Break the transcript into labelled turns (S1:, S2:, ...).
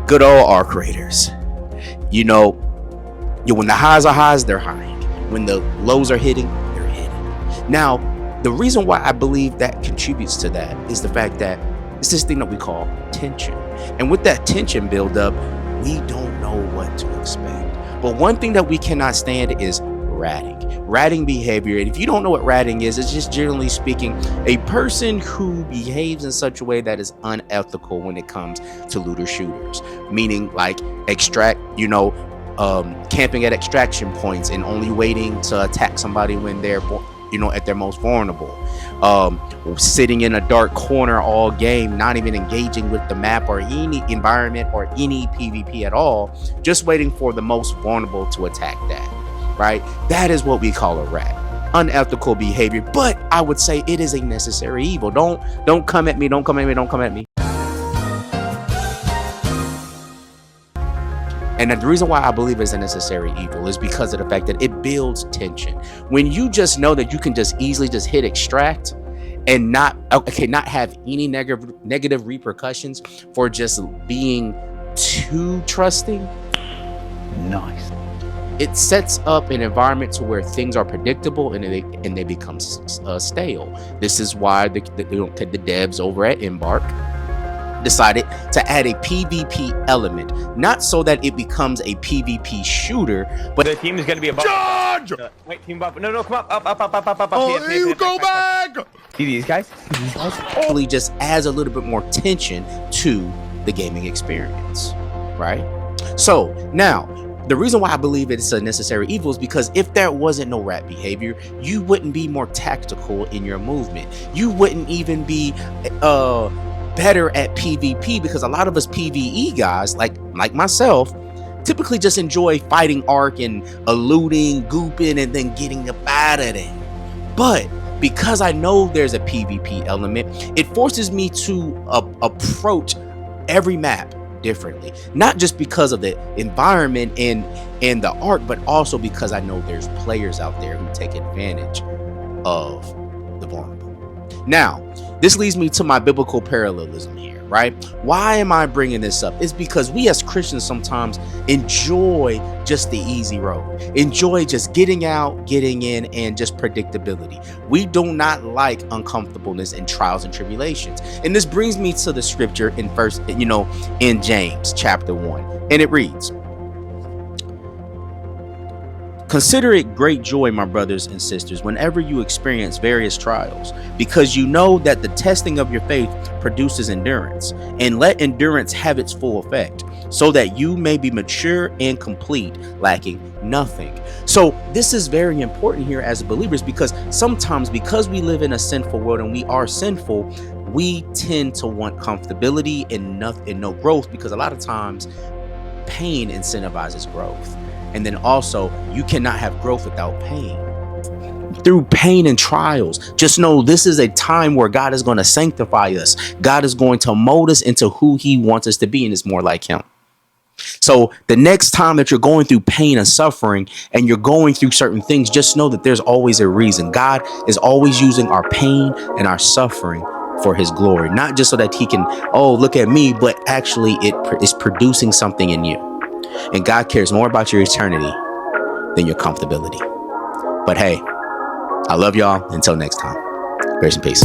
S1: Good old R creators. You know, when the highs are highs, they're high. When the lows are hitting, they're hitting. Now, the reason why I believe that contributes to that is the fact that it's this thing that we call tension. And with that tension buildup, we don't know what to expect. But one thing that we cannot stand is ratting. Ratting behavior. And if you don't know what ratting is, it's just generally speaking a person who behaves in such a way that is unethical when it comes to looter shooters. Meaning like camping at extraction points and only waiting to attack somebody when they're at their most vulnerable, sitting in a dark corner all game, not even engaging with the map or any environment or any PvP at all, just waiting for the most vulnerable to attack that, right? That is what we call a rat. Unethical behavior, but I would say it is a necessary evil. Don't come at me. And the reason why I believe it's a necessary evil is because of the fact that it builds tension. When you just know that you can just easily just hit extract and not have any negative repercussions for just being too trusting.
S2: Nice.
S1: It sets up an environment to where things are predictable and they become stale. This is why the devs over at Embark decided to add a PvP element, not so that it becomes a PvP shooter, but
S3: the team is going to be above.
S4: Charge!
S3: Wait, team above. No, come up.
S4: Oh, you go back!
S3: See these guys?
S1: Only just adds a little bit more tension to the gaming experience, right? So now, the reason why I believe it's a necessary evil is because if there wasn't no rat behavior, you wouldn't be more tactical in your movement. You wouldn't even be better at PvP, because a lot of us PvE guys, like myself, typically just enjoy fighting Ark and eluding, gooping, and then getting up out of there. But because I know there's a PvP element, it forces me to approach every map differently, not just because of the environment and the art, but also because I know there's players out there who take advantage of the vulnerable. Now, this leads me to my biblical parallelism here, right? Why am I bringing this up? It's because we as Christians sometimes enjoy just the easy road, enjoy just getting out, getting in, and just predictability. We do not like uncomfortableness and trials and tribulations. And this brings me to the scripture in James chapter 1, and it reads, "Consider it great joy, my brothers and sisters, whenever you experience various trials, because you know that the testing of your faith produces endurance. And let endurance have its full effect, so that you may be mature and complete, lacking nothing." So this is very important here as believers, because sometimes, because we live in a sinful world and we are sinful, we tend to want comfortability and no growth, because a lot of times pain incentivizes growth. And then also, you cannot have growth without pain. Through pain and trials, just know this is a time where God is going to sanctify us. God is going to mold us into who he wants us to be, and it's more like him. So the next time that you're going through pain and suffering and you're going through certain things, just know that there's always a reason. God is always using our pain and our suffering for his glory, not just so that he can, oh, look at me, but actually it is producing something in you. And God cares more about your eternity than your comfortability. But hey, I love y'all. Until next time, grace and peace.